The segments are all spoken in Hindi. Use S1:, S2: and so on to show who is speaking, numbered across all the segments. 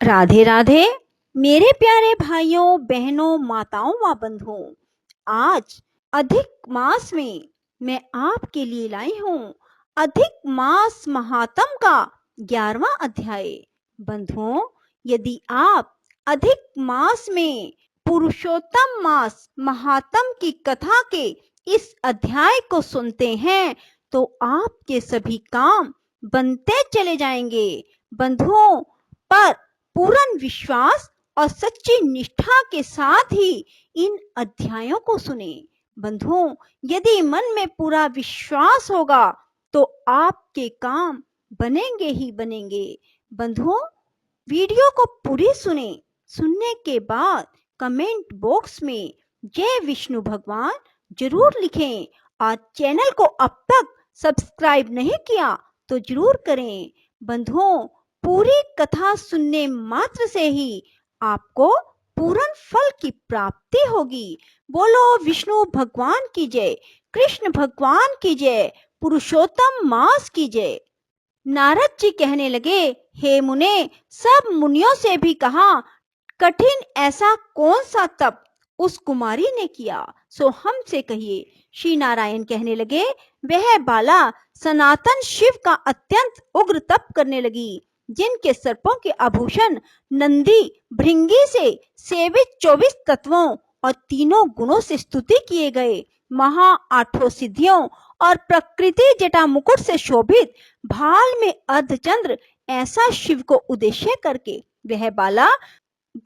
S1: राधे राधे मेरे प्यारे भाइयों बहनों माताओं व बंधुओं। आज अधिक मास में मैं आपके लिए लाई हूँ अधिक मास महात्म का 11वां अध्याय। बंधुओं, यदि आप अधिक मास में पुरुषोत्तम मास महात्म की कथा के इस अध्याय को सुनते हैं तो आपके सभी काम बनते चले जाएंगे। बंधुओं, पर पूर्ण विश्वास और सच्ची निष्ठा के साथ ही इन अध्यायों को सुने। बंधुओं, यदि मन में पूरा विश्वास होगा तो आपके काम बनेंगे ही बनेंगे। बंधुओं, वीडियो को पूरी सुने। सुनने के बाद कमेंट बॉक्स में जय विष्णु भगवान जरूर लिखें और चैनल को अब तक सब्सक्राइब नहीं किया तो जरूर करें। बंधुओं, पूरी कथा सुनने मात्र से ही आपको पूर्ण फल की प्राप्ति होगी। बोलो विष्णु भगवान की जय, कृष्ण भगवान की जय, पुरुषोत्तम मास की जय। नारद जी कहने लगे, हे मुने, सब मुनियों से भी कहा, कठिन ऐसा कौन सा तप उस कुमारी ने किया, सो हमसे कहिए। श्री नारायण कहने लगे, वह बाला सनातन शिव का अत्यंत उग्र तप करने लगी, जिनके सर्पों के आभूषण नंदी भृंगी से सेवित 24 तत्वों और तीनों गुणों से स्तुति किए गए, महा 8 सिद्धियों और प्रकृति जटा मुकुट से शोभित भाल में अर्धचंद्र ऐसा शिव को उद्देश्य करके वह बाला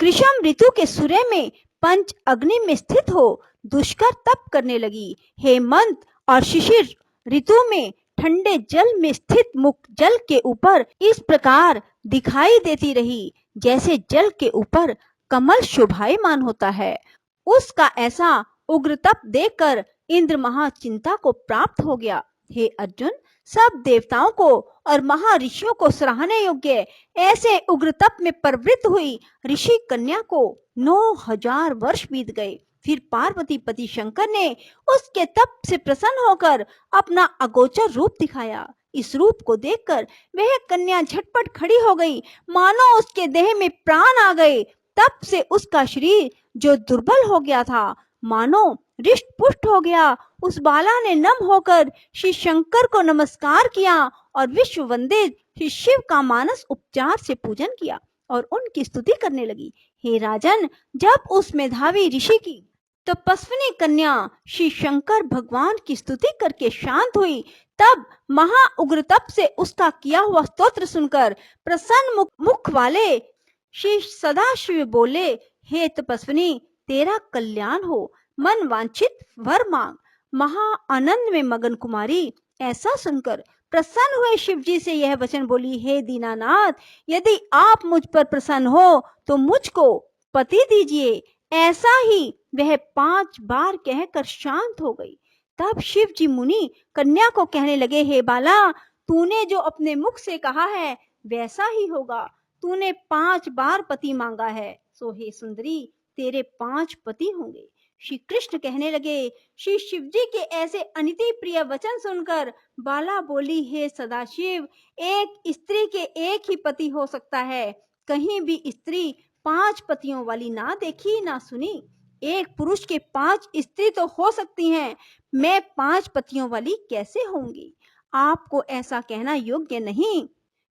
S1: ग्रीष्म ऋतु के सूर्य में पंच अग्नि में स्थित हो दुष्कर तप करने लगी। हेमंत और शिशिर ऋतु में ठंडे जल में स्थित मुख जल के ऊपर इस प्रकार दिखाई देती रही, जैसे जल के ऊपर कमल शोभायमान होता है। उसका ऐसा उग्र तप देखकर इंद्र महाचिंता को प्राप्त हो गया। हे अर्जुन, सब देवताओं को और महर्षियों को सराहने योग्य ऐसे उग्र तप में प्रवृत्त हुई ऋषि कन्या को 9000 वर्ष बीत गए। फिर पार्वती पति शंकर ने उसके तप से प्रसन्न होकर अपना अगोचर रूप दिखाया। इस रूप को देखकर वह कन्या झटपट खड़ी हो गई, मानो उसके देह में प्राण आ गए। तप से उसका शरीर जो दुर्बल हो गया था, मानो रिष्ट पुष्ट हो गया। उस बाला ने नम होकर श्री शंकर को नमस्कार किया और विश्व वंदित श्री शिव का मानस उपचार से पूजन किया और उनकी स्तुति करने लगी। हे राजन, जब उस मेधावी ऋषि की तपस्विनी कन्या श्री शंकर भगवान की स्तुति करके शांत हुई, तब महा उग्र तप से उसका किया हुआ स्तोत्र सुनकर प्रसन्न मुख वाले श्री सदाशिव बोले, हे तपस्विनी, तेरा कल्याण हो, मन वांछित वर मांग। महा आनंद में मगन कुमारी ऐसा सुनकर प्रसन्न हुए शिव जी से यह वचन बोली, हे दीनानाथ, यदि आप मुझ पर प्रसन्न हो तो मुझको पति दीजिए। ऐसा ही वह 5 बार कहकर शांत हो गई। तब शिव जी मुनि कन्या को कहने लगे, हे बाला, तूने जो अपने मुख से कहा है वैसा ही होगा। तूने 5 बार पति मांगा है, सो हे सुंदरी, तेरे 5 पति होंगे। श्री कृष्ण कहने लगे, श्री शिव जी के ऐसे अनिति प्रिय वचन सुनकर बाला बोली, हे सदाशिव, एक स्त्री के एक ही पति हो सकता है, कहीं भी स्त्री 5 पतियों वाली ना देखी ना सुनी। एक पुरुष के 5 स्त्री तो हो सकती हैं, मैं 5 पतियों वाली कैसे होंगी? आपको ऐसा कहना योग्य नहीं।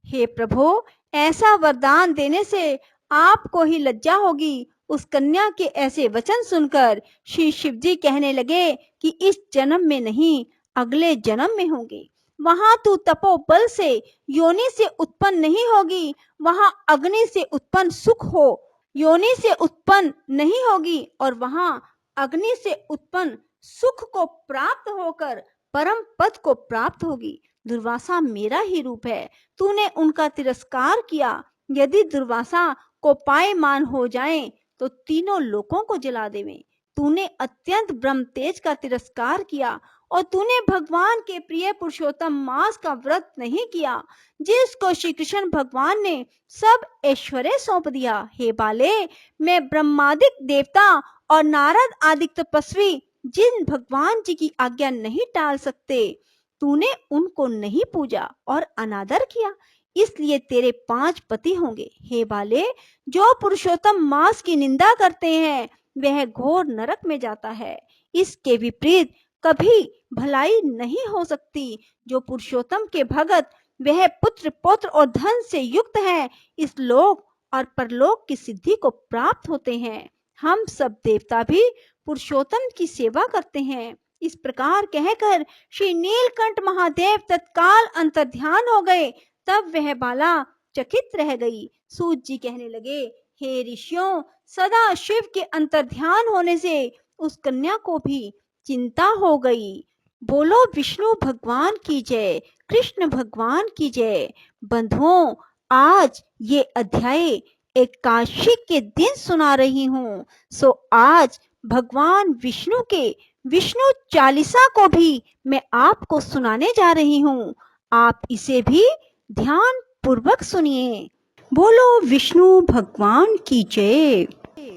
S1: हे प्रभु, ऐसा वरदान देने से आपको ही लज्जा होगी। उस कन्या के ऐसे वचन सुनकर श्री शिव जी कहने लगे कि इस जन्म में नहीं, अगले जन्म में होंगे। वहां तू तपोबल से योनि से उत्पन्न नहीं होगी, वहां अग्नि से उत्पन्न सुख हो योनि से उत्पन्न नहीं होगी, और वहां अग्नि से उत्पन्न सुख को प्राप्त होकर परम पद को प्राप्त होगी। दुर्वासा मेरा ही रूप है, तूने उनका तिरस्कार किया। यदि दुर्वासा को पायमान हो जाए तो तीनों लोकों को जला देवे। तूने अत्यंत ब्रह्म तेज का तिरस्कार किया और तूने भगवान के प्रिय पुरुषोत्तम मास का व्रत नहीं किया, जिसको श्री कृष्ण भगवान ने सब ऐश्वर्य सौंप दिया। हे बाले, मैं ब्रह्मादिक देवता और नारद आदि तपस्वी जिन भगवान जी की आज्ञा नहीं टाल सकते, तूने उनको नहीं पूजा और अनादर किया, इसलिए तेरे 5 पति होंगे। हे बाले, जो पुरुषोत्तम मास की निंदा करते हैं वह घोर नरक में जाता है। इसके विपरीत कभी भलाई नहीं हो सकती। जो पुरुषोत्तम के भगत वह पुत्र पौत्र और धन से युक्त है, इस लोक और परलोक की सिद्धि को प्राप्त होते हैं। हम सब देवता भी पुरुषोत्तम की सेवा करते हैं। इस प्रकार कहकर श्री नीलकंठ महादेव तत्काल अंतर्ध्यान हो गए। तब वह बाला चकित रह गई। सूत जी कहने लगे, हे ऋषियों, सदा शिव के अंतर्ध्यान होने से उस कन्या को भी चिंता हो गई। बोलो विष्णु भगवान की जय, कृष्ण भगवान की जय। बंधुओं, आज ये अध्याय एकादशी के दिन सुना रही हूँ। सो आज भगवान विष्णु के विष्णु चालीसा को भी मैं आपको सुनाने जा रही हूँ। आप इसे भी ध्यान पूर्वक सुनिए। बोलो विष्णु भगवान की जय।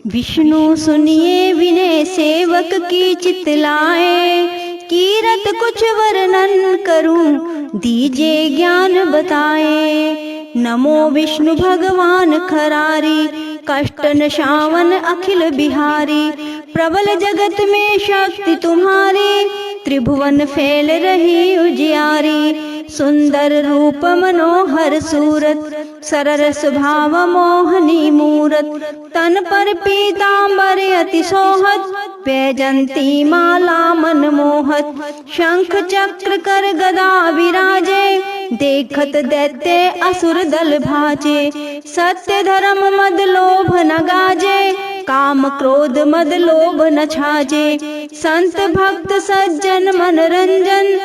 S1: विष्णु सुनिए विनय सेवक की चितलाए, कीरत कुछ वर्णन करूं दीजिए ज्ञान बताए। नमो विष्णु भगवान खरारी, कष्ट नशावन अखिल बिहारी। प्रबल जगत में शक्ति तुम्हारी, त्रिभुवन फैल रही उजियारी। सुंदर रूप मनोहर सूरत, सरल स्वभाव मोहनी मूरत। तन पर पीतांबर अति सोहत, वैजंती माला मन मोहत। शंख चक्र कर गदा विराजे, देखत दैत्य असुर दल भाजे। सत्य धर्म मद लोभ न गाजे, काम क्रोध मद लोभ न छाजे। संत भक्त सज्जन मनोरंजन,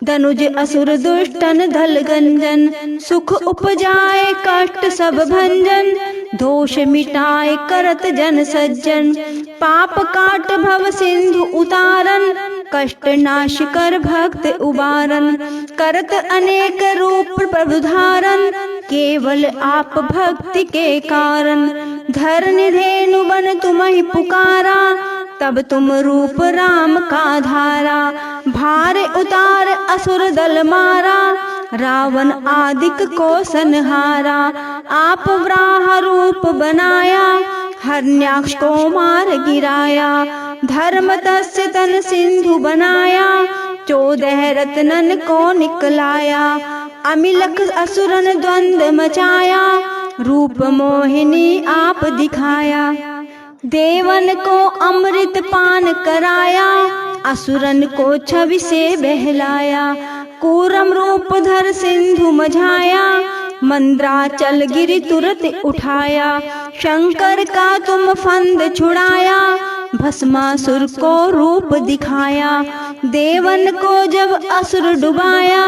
S1: धनुज असुर दुष्टन धल गंजन। सुख उपजाए कष्ट सब भंजन, दोष मिटाए करत जन सज्जन। पाप काट भव सिंधु उतारन, कष्ट नाश कर भक्त उबारन। करत अनेक रूप प्रभु धारन, केवल आप भक्ति के कारण। धरनि धेनु बन तुम्हि पुकारा, तब तुम रूप राम का धारा। भार उतार असुर दल मारा, रावण आदिक को संहारा। आप वराह रूप बनाया, हरण्याक्ष को मार गिराया। धर्म तस्य तन सिंधु बनाया, 14 रत्नन को निकलाया। अमिलक असुरन द्वंद्व मचाया, रूप मोहिनी आप दिखाया। देवन को अमृत पान कराया, असुरन को छवि से बहलाया। कूरम रूप धर सिंधु मझाया, मंद्राचल गिरि तुरत उठाया। शंकर का तुम फंद छुड़ाया, भस्मासुर को रूप दिखाया। देवन को जब असुर डुबाया,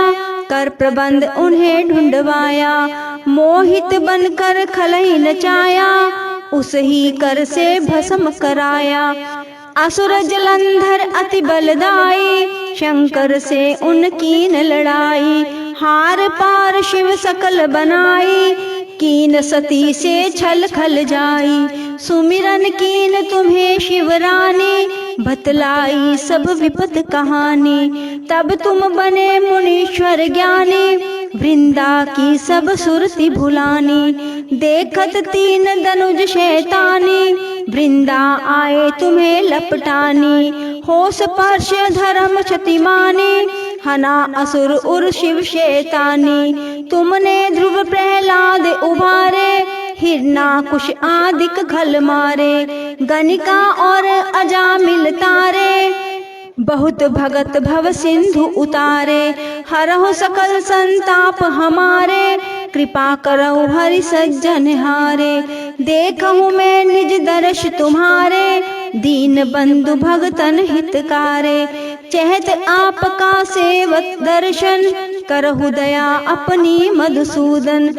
S1: कर प्रबंध उन्हें ढूंढवाया। मोहित बनकर खलई नचाया, उस ही कर से भस्म कराया। असुर जलंधर अति बलदाई, शंकर से उनकी न लड़ाई। हार पार शिव सकल बनाई, कीन सती से छल खल जाई। सुमिरन कीन तुम्हें शिवरानी, बतलाई सब विपत कहानी। तब तुम बने मुनीश्वर ज्ञानी, वृंदा की सब सुरति भुलानी। देखत 3 धनुज शैतानी, वृंदा आए तुम्हें लपटानी। हो स्पर्श धर्म क्षतिमानी, हना असुर उर शिव शैतानी। तुमने ध्रुव प्रहलाद उबारे, हिरणाकुश आदिक घल मारे। गणिका और अजामिल तारे, बहुत भगत भव सिंधु उतारे। हरहु सकल संताप हमारे, कृपा करहु हरि सज्जन हारे। देखहु मैं निज दर्श तुम्हारे, दीन बंधु भगतन हितकारे। चहत आपका सेवक दर्शन, करहु दया अपनी मधुसूदन।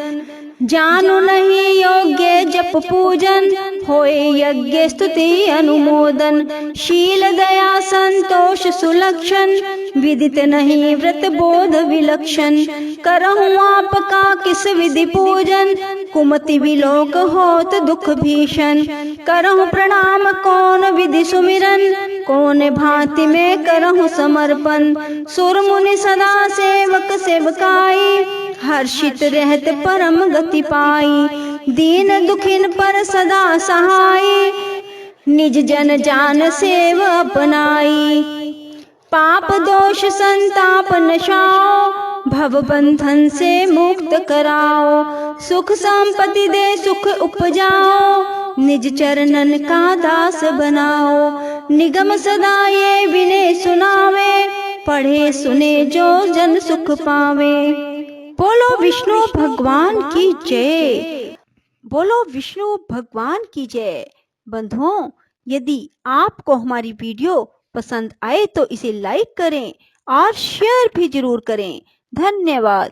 S1: जानु नहीं योग्य जप पूजन, होए यज्ञ स्तुति अनुमोदन। शील दया संतोष सुलक्षण, विदित नहीं व्रत बोध विलक्षण। करहूँ आपका किस विधि पूजन, कुमति विलोक होत दुख भीषण। करहूँ प्रणाम कौन विधि सुमिरन, कौन भांति में करहूँ समर्पण। सुर मुनि सदा सेवक सेवकाई, हर्षित रहत परम गति पाई, दीन दुखिन पर सदा सहाय, निज जन जान सेव अपनाई, पाप दोष संताप नशाओ, भव बंधन से मुक्त कराओ, सुख संपत्ति दे सुख उपजाओ, निज चरणन का दास बनाओ, निगम सदा ये विनय सुनावे, पढ़े सुने जो जन सुख पावे। बोलो विष्णु भगवान की जय। बोलो विष्णु भगवान की जय। बंधुओं, यदि आपको हमारी वीडियो पसंद आए तो इसे लाइक करें और शेयर भी जरूर करें। धन्यवाद।